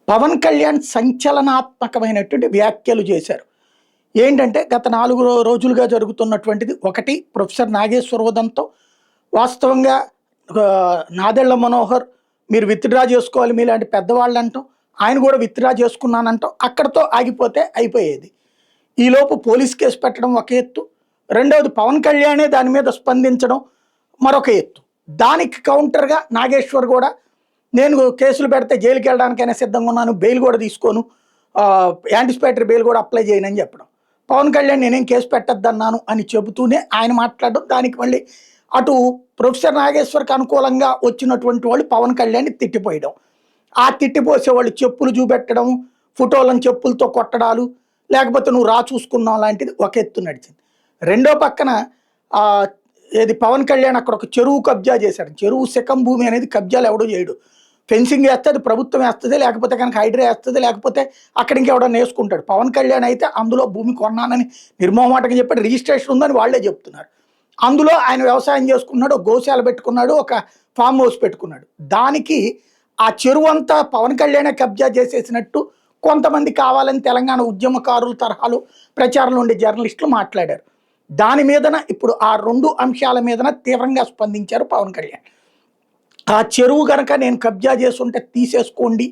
పవన్ కళ్యాణ్ సంచలనాత్మకమైనటువంటి వ్యాఖ్యలు చేశారు. ఏంటంటే గత 4 రోజులుగా జరుగుతున్నటువంటిది ఒకటి ప్రొఫెసర్ నాగేశ్వర ఉదంతం. వాస్తవంగా నాదెళ్ల మనోహర్ మీరు విత్‌డ్రా చేసుకోవాలి మీలాంటి పెద్దవాళ్ళంటాం. ఆయన కూడా విత్‌డ్రా చేసుకున్నానంటాం. అక్కడితో ఆగిపోతే అయిపోయేది. ఈలోపు పోలీస్ కేసు పెట్టడం ఒక ఎత్తు. రెండవది పవన్ కళ్యాణే దాని మీద స్పందించడం మరొక ఎత్తు. దానికి కౌంటర్‌గా నాగేశ్వర్ కూడా నేను కేసులు పెడితే జైలుకి వెళ్ళడానికైనా సిద్ధంగా ఉన్నాను, బెయిల్ కూడా తీసుకోను, యాంటిసిపేటరీ బెయిల్ కూడా అప్లై చేయనని చెప్పడం. పవన్ కళ్యాణ్ నేనేం కేసు పెట్టద్దన్నాను అని చెబుతూనే ఆయన మాట్లాడడం. దానికి మళ్ళీ అటు ప్రొఫెసర్ నాగేశ్వర్కి అనుకూలంగా వచ్చినటువంటి వాళ్ళు పవన్ కళ్యాణ్ని తిట్టిపోయడం, ఆ తిట్టిపోసే వాళ్ళు చెప్పులు చూపెట్టడం, ఫోటోలను చెప్పులతో కొట్టడాలు, లేకపోతే నువ్వు రా చూసుకున్నావు లాంటిది ఒక ఎత్తు నడిచింది. రెండో పక్కన ఏది పవన్ కళ్యాణ్ అక్కడ ఒక చెరువు కబ్జా చేశాడు. చెరువు శకం భూమి అనేది కబ్జాలు ఎవడో చేయడు. ఫెన్సింగ్ వేస్తుంది, ప్రభుత్వం వేస్తుంది, లేకపోతే కనుక హైడ్రా వేస్తుంది, లేకపోతే అక్కడ ఇంకెవడన్నా వేసుకుంటాడు. పవన్ కళ్యాణ్ అయితే అందులో భూమి కొన్నానని నిర్మోహమాటంగా చెప్పాడు. రిజిస్ట్రేషన్ ఉందని వాళ్ళే చెప్తున్నారు. అందులో ఆయన వ్యవసాయం చేసుకున్నాడు, గోశాల పెట్టుకున్నాడు, ఒక ఫామ్ హౌస్ పెట్టుకున్నాడు. దానికి ఆ చెరువు అంతా పవన్ కళ్యాణే కబ్జా చేసేసినట్టు కొంతమంది కావాలని తెలంగాణ ఉద్యమకారుల తరహాలో ప్రచారంలో ఉండే జర్నలిస్టులు మాట్లాడారు. దాని మీదన ఇప్పుడు ఆ 2 అంశాల మీదన తీవ్రంగా స్పందించారు పవన్ కళ్యాణ్. ఆ చెరువు గనక నేను కబ్జా చేసుంటే తీసేసుకోండి,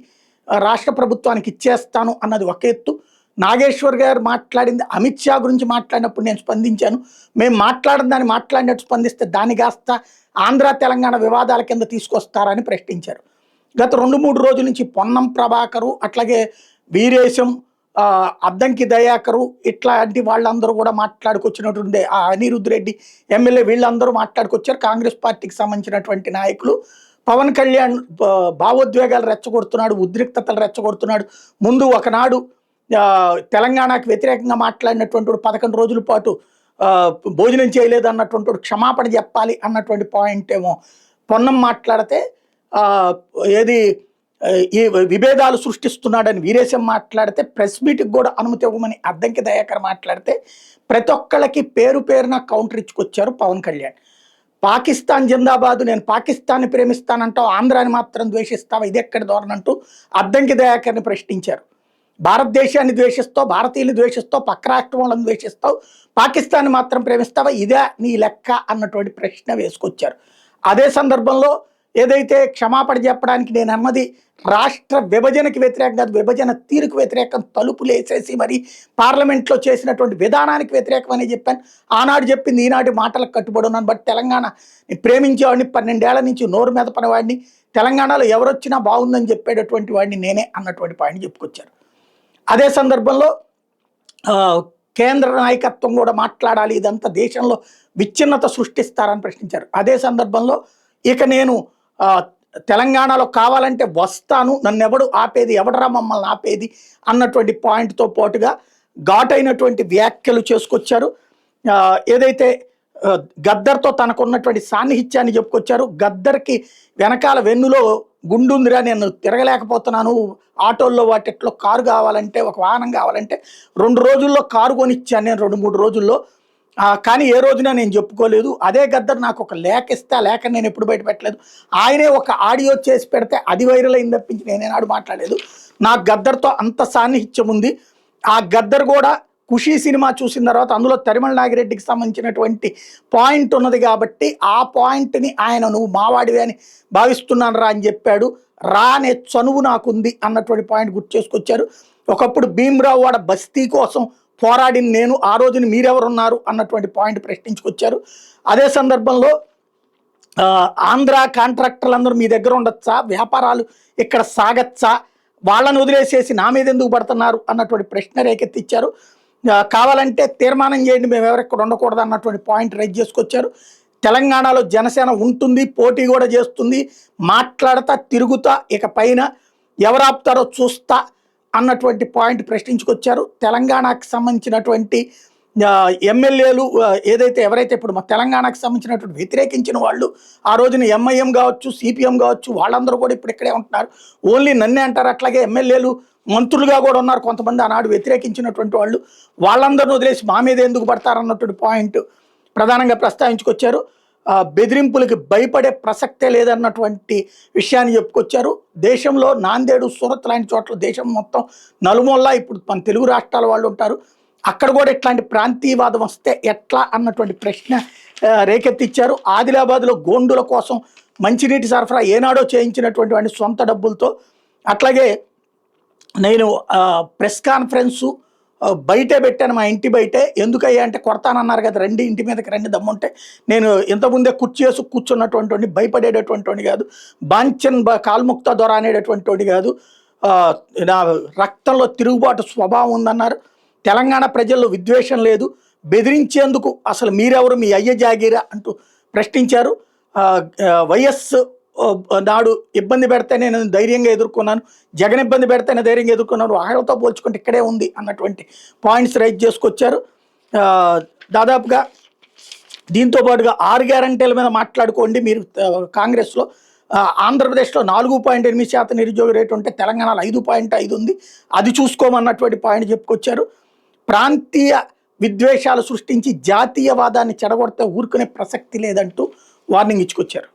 రాష్ట్ర ప్రభుత్వానికి ఇచ్చేస్తాను అన్నది ఒక ఎత్తు. నాగేశ్వర్ గారు మాట్లాడింది అమిత్ షా గురించి మాట్లాడినప్పుడు నేను స్పందించాను. మేము దాన్ని మాట్లాడినట్టు స్పందిస్తే దాన్ని కాస్త ఆంధ్ర తెలంగాణ వివాదాల కింద తీసుకొస్తారని ప్రశ్నించారు. గత 2-3 రోజుల నుంచి పొన్నం ప్రభాకరు, అట్లాగే వీరేశం, అద్దంకి దయాకరు, ఇట్లాంటి వాళ్ళందరూ కూడా మాట్లాడుకొచ్చినటువంటి అనిరుద్ధ్ రెడ్డి ఎమ్మెల్యే వీళ్ళందరూ మాట్లాడుకొచ్చారు. కాంగ్రెస్ పార్టీకి సంబంధించినటువంటి నాయకులు పవన్ కళ్యాణ్ భావోద్వేగాలు రెచ్చగొడుతున్నాడు, ఉద్రిక్తతలు రెచ్చగొడుతున్నాడు. ముందు ఒకనాడు తెలంగాణకు వ్యతిరేకంగా మాట్లాడినటువంటి 11 రోజుల పాటు భోజనం చేయలేదు అన్నటువంటి క్షమాపణ చెప్పాలి అన్నటువంటి పాయింట్ ఏమో పొన్నం మాట్లాడితే, ఏది ఈ విభేదాలు సృష్టిస్తున్నాడని వీరేశం మాట్లాడితే, ప్రెస్ మీట్కి కూడా అనుమతి ఇవ్వమని అద్దంకి దయాకర్ మాట్లాడితే, ప్రతి ఒక్కళ్ళకి పేరు పేరున కౌంటర్ ఇచ్చుకొచ్చారు పవన్ కళ్యాణ్. పాకిస్తాన్ జిందాబాదు, నేను పాకిస్తాన్ని ప్రేమిస్తానంటావు, ఆంధ్రాని మాత్రం ద్వేషిస్తావా, ఇది ఎక్కడ ధోరణంటూ అద్దంకి దయాకర్ని ప్రశ్నించారు. భారతదేశాన్ని ద్వేషిస్తావు, భారతీయులు ద్వేషిస్తావు, పక్క రాష్ట్రం వాళ్ళని ద్వేషిస్తావు, పాకిస్తాన్ని మాత్రం ప్రేమిస్తావా, ఇదే నీ లెక్క అన్నటువంటి ప్రశ్న వేసుకొచ్చారు. అదే సందర్భంలో ఏదైతే క్షమాపణ చెప్పడానికి నేను అన్నది రాష్ట్ర విభజనకి వ్యతిరేకంగా, విభజన తీరుకు వ్యతిరేకం, తలుపులు వేసేసి మరి పార్లమెంట్లో చేసినటువంటి విధానానికి వ్యతిరేకం అని చెప్పాను. ఆనాడు చెప్పింది ఈనాటి మాటలకు కట్టుబడి ఉన్నాను. బట్ తెలంగాణ ప్రేమించేవాడిని, 12 ఏళ్ల నుంచి నోరు మెదపని వాడిని, తెలంగాణలో ఎవరొచ్చినా బాగుందని చెప్పేటటువంటి వాడిని నేనే అన్నటువంటి పాయింట్ చెప్పుకొచ్చారు. అదే సందర్భంలో కేంద్ర నాయకత్వం కూడా మాట్లాడాలి, ఇదంతా దేశంలో విచ్ఛిన్నత సృష్టిస్తారని ప్రశ్నించారు. అదే సందర్భంలో ఇక నేను తెలంగాణలో కావాలంటే వస్తాను, నన్ను ఎవడు ఆపేది, ఎవడరా మమ్మల్ని ఆపేది అన్నటువంటి పాయింట్తో పాటుగా ఘాటైనటువంటి వ్యాఖ్యలు చేసుకొచ్చారు. ఏదైతే గద్దర్తో తనకున్నటువంటి సాన్నిహిత్యాన్ని చెప్పుకొచ్చారు. గద్దర్కి వెనకాల వెన్నులో గుండుందిరా, నేను తిరగలేకపోతున్నాను, ఆటోల్లో వాటిట్లో కారు కావాలంటే, ఒక వాహనం కావాలంటే 2 రోజుల్లో కారు కొనిచ్చాను నేను, 2-3 రోజుల్లో, కానీ ఏ రోజున నేను చెప్పుకోలేదు. అదే గద్దర్ నాకు ఒక లేఖ ఇస్తే ఆ లేఖ నేను ఎప్పుడు బయట పెట్టలేదు. ఆయనే ఒక ఆడియో చేసి పెడితే అది వైరల్ అయింది తప్పించి నేనేనాడు మాట్లాడలేదు. నాకు గద్దర్తో అంత సాన్నిహిత్యం ఉంది. ఆ గద్దర్ కూడా ఖుషీ సినిమా చూసిన తర్వాత అందులో తరిమల నాగిరెడ్డికి సంబంధించినటువంటి పాయింట్ ఉన్నది కాబట్టి ఆ పాయింట్ని ఆయన నువ్వు మావాడివి అని భావిస్తున్నాను రా అని చెప్పాడు. రా అనే చనువు నాకుంది అన్నటువంటి పాయింట్ గుర్తు చేసుకొచ్చారు. ఒకప్పుడు భీమ్రావు వాడ బస్తీ కోసం పోరాడిన నేను, ఆ రోజుని మీరెవరున్నారు అన్నటువంటి పాయింట్ ప్రశ్నించుకొచ్చారు. అదే సందర్భంలో ఆంధ్ర కాంట్రాక్టర్లందరూ మీ దగ్గర ఉండొచ్చా, వ్యాపారాలు ఇక్కడ సాగచ్చా, వాళ్ళని వదిలేసేసి నా మీద ఎందుకు పడుతున్నారు అన్నటువంటి ప్రశ్న రేకెత్తిచ్చారు. కావాలంటే తీర్మానం చేయండి, మేము ఎవరెక్కడ ఉండకూడదు అన్నటువంటి పాయింట్ రైజ్ చేసుకొచ్చారు. తెలంగాణలో జనసేన ఉంటుంది, పోటీ కూడా చేస్తుంది, మాట్లాడతా తిరుగుతా, ఇక పైన ఎవరాపుతారో చూస్తా అన్నటువంటి పాయింట్ ప్రశ్నించుకొచ్చారు. తెలంగాణకు సంబంధించినటువంటి ఎమ్మెల్యేలు ఎవరైతే ఇప్పుడు మా తెలంగాణకు సంబంధించినటువంటి వ్యతిరేకించిన వాళ్ళు, ఆ రోజున ఎంఐఎం కావచ్చు, సిపిఎం కావచ్చు, వాళ్ళందరూ కూడా ఇప్పుడు ఇక్కడే ఉంటున్నారు. ఓన్లీ నన్నే అంటారు. అట్లాగే ఎమ్మెల్యేలు మంత్రులుగా కూడా ఉన్నారు కొంతమంది ఆనాడు వ్యతిరేకించినటువంటి వాళ్ళు. వాళ్ళందరిని వదిలేసి మా మీద ఎందుకు పడతారన్నటువంటి పాయింట్ ప్రధానంగా ప్రస్తావించుకొచ్చారు. బెదిరింపులకి భయపడే ప్రసక్తే లేదన్నటువంటి విషయాన్ని చెప్పుకొచ్చారు. దేశంలో నాందేడు, సూరత్ లాంటి చోట్ల దేశం మొత్తం నలుమూలలా ఇప్పుడు మన తెలుగు రాష్ట్రాల వాళ్ళు ఉంటారు. అక్కడ కూడా ఇట్లాంటి ప్రాంతీయవాదం వస్తే ఎట్లా అన్నటువంటి ప్రశ్న రేకెత్తిచ్చారు. ఆదిలాబాద్లో గోండుల కోసం మంచినీటి సరఫరా ఏనాడో చేయించినటువంటి వాడిని సొంత డబ్బులతో. అట్లాగే నేను ప్రెస్ కాన్ఫరెన్సు బయటే పెట్టాను, మా ఇంటి బయటే. ఎందుకయ్యా అంటే కొడతానన్నారు కదా, రండి ఇంటి మీదకి రండి దమ్ముంటే. నేను ఇంతకుముందే కుర్చేసి కూర్చున్నటువంటి వాడిని, భయపడేటటువంటి వాడిని కాదు, బాంచన్ కాల్ముక్త దొర అనేటటువంటి వాడిని కాదు, నా రక్తంలో తిరుగుబాటు స్వభావం ఉందన్నారు. తెలంగాణ ప్రజల్లో విద్వేషం లేదు, బెదిరించేందుకు అసలు మీరెవరు, మీ అయ్య జాగీరా అంటూ ప్రశ్నించారు. వైఎస్ నాడు ఇబ్బంది పెడితే నేను ధైర్యంగా ఎదుర్కొన్నాను, జగన్ ఇబ్బంది పెడితేనే ధైర్యంగా ఎదుర్కొన్నాను, వాళ్ళతో పోల్చుకుంటే ఇక్కడే ఉంది అన్నటువంటి పాయింట్స్ రైజ్ చేసుకొచ్చారు. దాదాపుగా దీంతో పాటుగా 6 గ్యారంటీల మీద మాట్లాడుకోండి మీరు కాంగ్రెస్లో. ఆంధ్రప్రదేశ్లో 4.8% నిరుద్యోగ రేటు ఉంటే తెలంగాణలో 5.5 ఉంది, అది చూసుకోమన్నటువంటి పాయింట్ చెప్పుకొచ్చారు. ప్రాంతీయ విద్వేషాలు సృష్టించి జాతీయవాదాన్ని చెడగొడితే ఊరుకునే ప్రసక్తి లేదంటూ వార్నింగ్ ఇచ్చుకొచ్చారు.